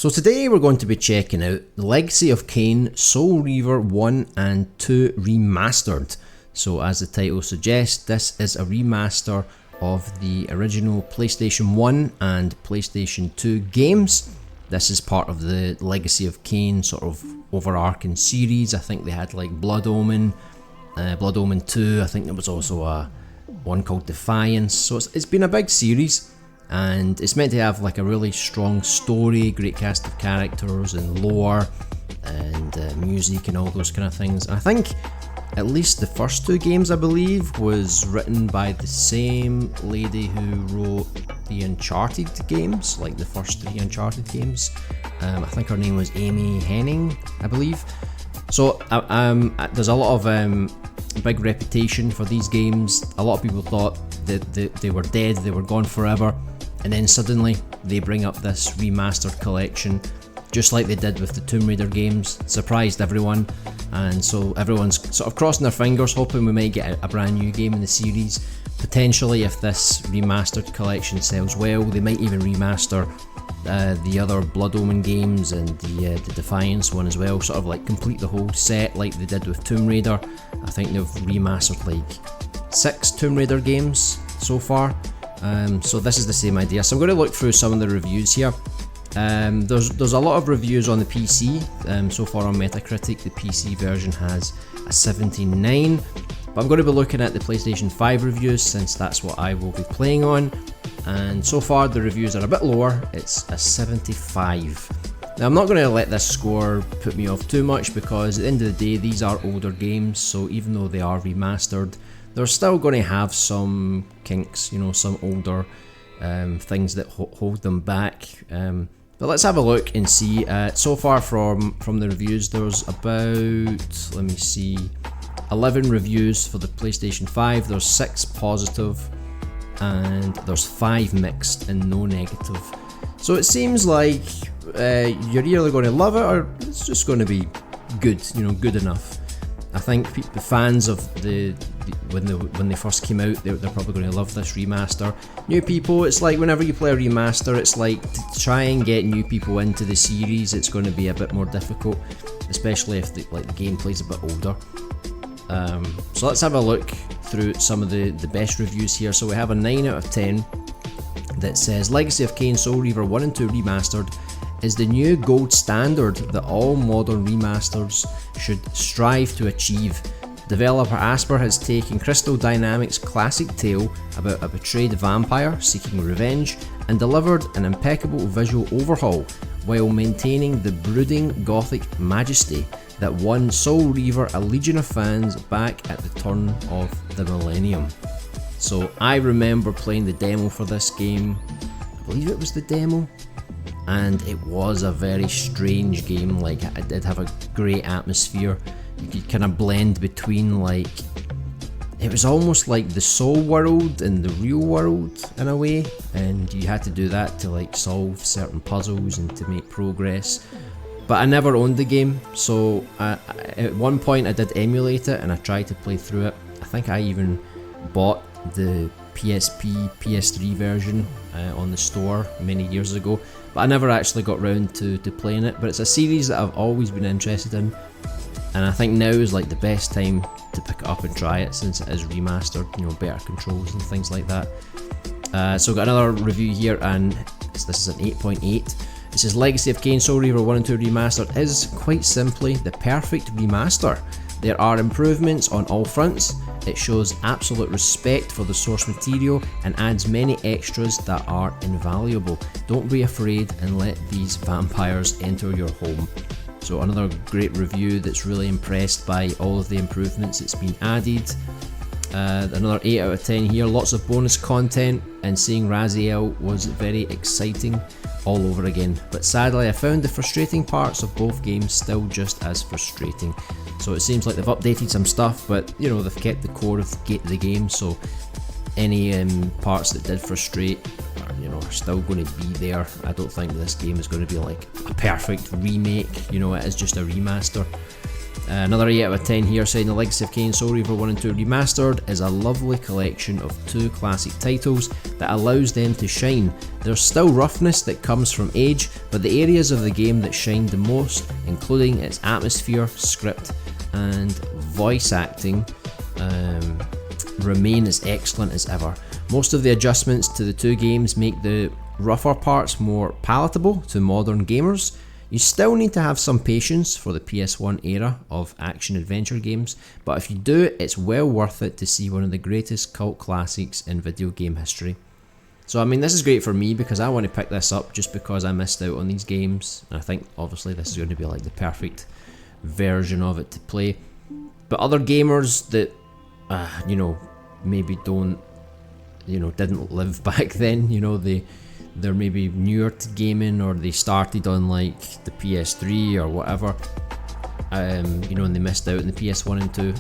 So today we're going to be checking out The Legacy of Kain, Soul Reaver 1 and 2 Remastered. So as the title suggests, this is a remaster of the original PlayStation 1 and PlayStation 2 games. This is part of the Legacy of Kain sort of overarching series. I think they had like Blood Omen 2, I think there was also one called Defiance. So it's been a big series. And it's meant to have like a really strong story, great cast of characters and lore and music and all those kind of things. And I think at least the first two games, I believe, was written by the same lady who wrote the Uncharted games, like the first three Uncharted games. I think her name was Amy Hennig, I believe. So there's a lot of big reputation for these games. A lot of people thought that they were dead, they were gone forever. And then suddenly they bring up this remastered collection, just like they did with the Tomb Raider games. Surprised everyone, and so everyone's sort of crossing their fingers, hoping we might get a brand new game in the series. Potentially, if this remastered collection sells well, they might even remaster the other Blood Omen games and the Defiance one as well, sort of like complete the whole set like they did with Tomb Raider. I think they've remastered like 6 Tomb Raider games so far. So this is the same idea. So I'm going to look through some of the reviews here. There's a lot of reviews on the PC. So far on Metacritic, the PC version has a 79. But I'm going to be looking at the PlayStation 5 reviews since that's what I will be playing on. And so far the reviews are a bit lower. It's a 75. Now I'm not going to let this score put me off too much because at the end of the day these are older games. So even though they are remastered, they're still going to have some kinks, you know, some older things that hold them back. But let's have a look and see. So far from the reviews, there's about, let me see, 11 reviews for the PlayStation 5. There's 6 positive and there's 5 mixed and no negative. So it seems like you're either going to love it or it's just going to be good, you know, good enough. I think the fans of when they first came out, they're probably going to love this remaster. New people, it's like whenever you play a remaster, it's like to try and get new people into the series, it's going to be a bit more difficult, especially if the gameplay's a bit older. So let's have a look through some of the best reviews here. So we have a 9 out of 10 that says Legacy of Kain Soul Reaver 1 and 2 Remastered is the new gold standard that all modern remasters should strive to achieve. Developer Asper has taken Crystal Dynamics' classic tale about a betrayed vampire seeking revenge and delivered an impeccable visual overhaul while maintaining the brooding gothic majesty that won Soul Reaver a legion of fans back at the turn of the millennium. So I remember playing the demo for this game, I believe it was the demo, and it was a very strange game. Like, it did have a great atmosphere. You could kind of blend between, like, it was almost like the Soul world and the real world in a way, and you had to do that to like solve certain puzzles and to make progress. But I never owned the game, so at one point I did emulate it and I tried to play through it. I think I even bought the PSP, PS3 version on the store many years ago, but I never actually got round to playing it. But it's a series that I've always been interested in, and I think now is like the best time to pick it up and try it since it is remastered, you know, better controls and things like that. So I've got another review here, and this is an 8.8. It says Legacy of Kain Soul Reaver 1 and 2 Remastered is quite simply the perfect remaster. There are improvements on all fronts. It shows absolute respect for the source material and adds many extras that are invaluable. Don't be afraid and let these vampires enter your home. So another great review that's really impressed by all of the improvements that's been added. Another 8 out of 10 here, lots of bonus content, and seeing Raziel was very exciting all over again. But sadly I found the frustrating parts of both games still just as frustrating. So it seems like they've updated some stuff, but you know, they've kept the core of the game, so any parts that did frustrate are, you know, are still going to be there. I don't think this game is going to be like a perfect remake, you know, it is just a remaster. Another 8 out of 10 here saying the Legacy of Kain Soul Reaver 1 and 2 Remastered is a lovely collection of two classic titles that allows them to shine. There's still roughness that comes from age, but the areas of the game that shine the most, including its atmosphere, script and voice acting, remain as excellent as ever. Most of the adjustments to the two games make the rougher parts more palatable to modern gamers. You still need to have some patience for the PS1 era of action-adventure games, but if you do, it's well worth it to see one of the greatest cult classics in video game history. So I mean, this is great for me because I want to pick this up just because I missed out on these games, and I think obviously this is going to be like the perfect version of it to play. But other gamers that, you know, maybe don't, you know, didn't live back then, you know, they're maybe newer to gaming, or they started on like the PS3 or whatever, you know, and they missed out on the PS1 and 2.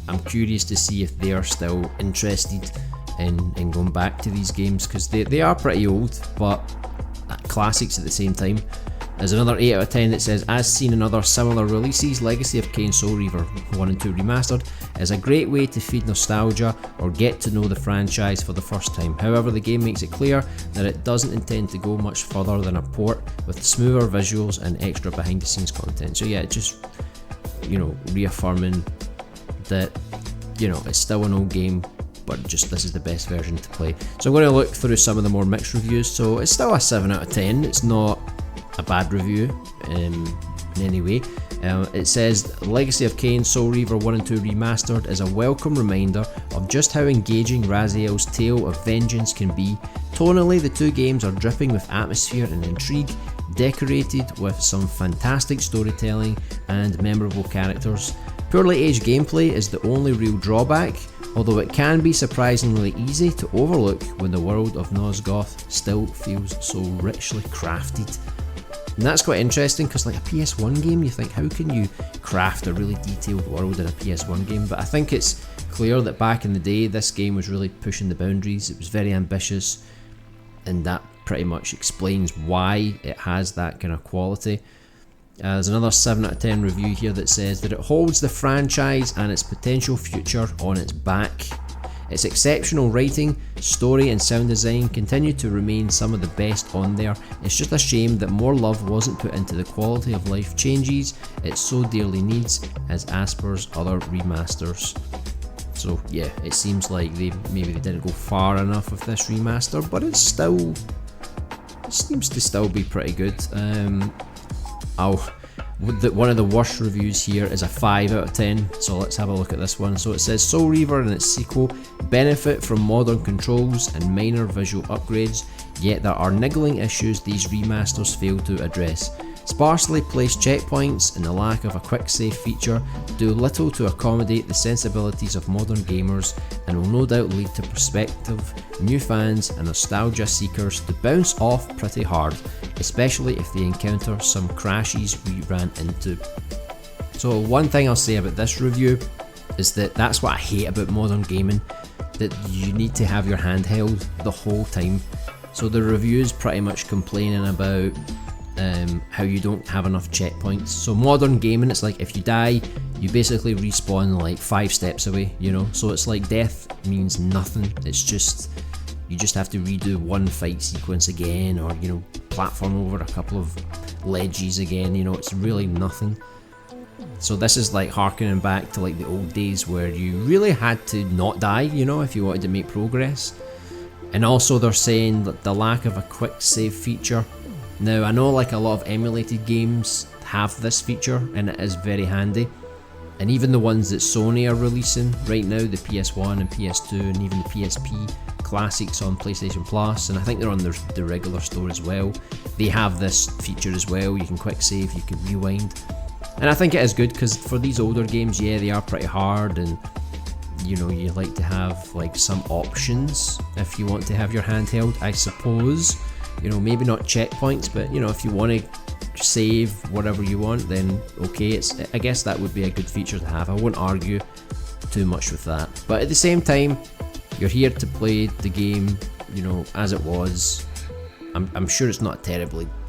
I'm curious to see if they are still interested in going back to these games, because they are pretty old, but classics at the same time. There's another 8 out of 10 that says, as seen in other similar releases, Legacy of Kain Soul Reaver 1 and 2 Remastered is a great way to feed nostalgia or get to know the franchise for the first time. However, the game makes it clear that it doesn't intend to go much further than a port, with smoother visuals and extra behind the scenes content. So yeah, just, you know, reaffirming that, you know, it's still an old game, but just this is the best version to play. So I'm going to look through some of the more mixed reviews. So it's still a 7 out of 10. It's not a bad review in any way. It says Legacy of Kain Soul Reaver 1 and 2 Remastered is a welcome reminder of just how engaging Raziel's tale of vengeance can be. Tonally, the two games are dripping with atmosphere and intrigue, decorated with some fantastic storytelling and memorable characters. Poorly aged gameplay is the only real drawback, although it can be surprisingly easy to overlook when the world of Nosgoth still feels so richly crafted. And that's quite interesting, because like a PS1 game, you think, how can you craft a really detailed world in a PS1 game? But I think it's clear that back in the day, this game was really pushing the boundaries. It was very ambitious, and that pretty much explains why it has that kind of quality. There's another 7 out of 10 review here that says that it holds the franchise and its potential future on its back. Its exceptional writing, story and sound design continue to remain some of the best on there. It's just a shame that more love wasn't put into the quality of life changes it so dearly needs as Asper's other remasters. So yeah, it seems like maybe they didn't go far enough with this remaster, but it seems to still be pretty good. One of the worst reviews here is a 5 out of 10, so let's have a look at this one. So it says Soul Reaver and its sequel benefit from modern controls and minor visual upgrades, yet there are niggling issues these remasters fail to address. Sparsely placed checkpoints and the lack of a quick save feature do little to accommodate the sensibilities of modern gamers, and will no doubt lead to prospective new fans and nostalgia seekers to bounce off pretty hard, especially if they encounter some crashes we ran into. So one thing I'll say about this review is that that's what I hate about modern gaming, that you need to have your handheld the whole time. So the review's pretty much complaining about how you don't have enough checkpoints. So modern gaming, it's like if you die, you basically respawn like 5 steps away, you know, so it's like death means nothing. It's just, you just have to redo one fight sequence again, or, you know, platform over a couple of ledges again, you know, it's really nothing. So this is like harkening back to like the old days where you really had to not die, you know, if you wanted to make progress. And also they're saying that the lack of a quick save feature. Now I know like a lot of emulated games have this feature and it is very handy, and even the ones that Sony are releasing right now, the PS1 and PS2 and even the PSP classics on PlayStation Plus, and I think they're on the regular store as well, they have this feature as well. You can quick save, you can rewind, and I think it is good because for these older games, yeah, they are pretty hard, and you know, you like to have like some options if you want to have your handheld, I suppose. You know, maybe not checkpoints, but you know, if you want to save whatever you want, then okay, I guess that would be a good feature to have. I won't argue too much with that. But at the same time, you're here to play the game, you know, as it was. I'm sure it's not a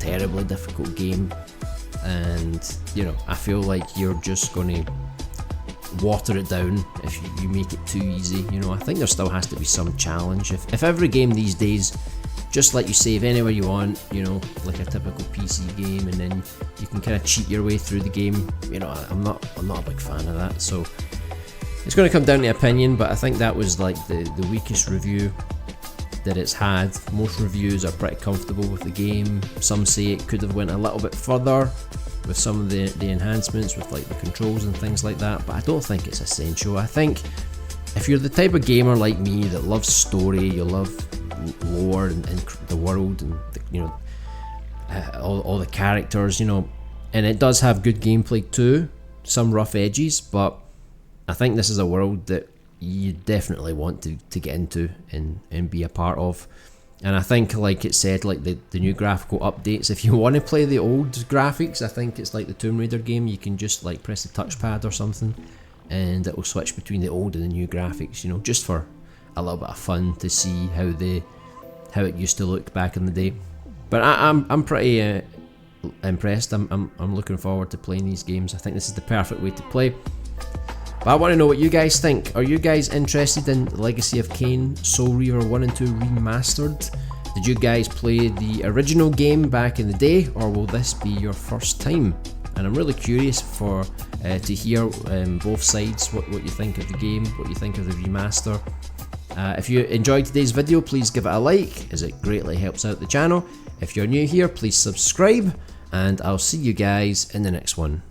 terribly difficult game. and you know, I feel like you're just going to water it down if you make it too easy. You know, I think there still has to be some challenge. If every game these days just let you save anywhere you want, you know, like a typical PC game, and then you can kind of cheat your way through the game, you know, I'm not a big fan of that. So it's going to come down to opinion, but I think that was like the weakest review that it's had. Most reviews are pretty comfortable with the game. Some say it could have went a little bit further with some of the enhancements with like the controls and things like that, but I don't think it's essential. I think if you're the type of gamer like me that loves story, you love lore and the world and the, you know, all the characters, you know, and it does have good gameplay too, some rough edges, but I think this is a world that you definitely want to get into and be a part of. And I think, like it said, like the new graphical updates, if you want to play the old graphics, I think it's like the Tomb Raider game, you can just like press the touchpad or something and it will switch between the old and the new graphics, you know, just for a little bit of fun to see how it used to look back in the day. But I'm pretty impressed. I'm looking forward to playing these games. I think this is the perfect way to play. But I want to know what you guys think. Are you guys interested in Legacy of Kain Soul Reaver 1 and 2 Remastered? Did you guys play the original game back in the day, or will this be your first time? And I'm really curious to hear both sides, what you think of the game, what you think of the remaster. If you enjoyed today's video, please give it a like, as it greatly helps out the channel. If you're new here, please subscribe, and I'll see you guys in the next one.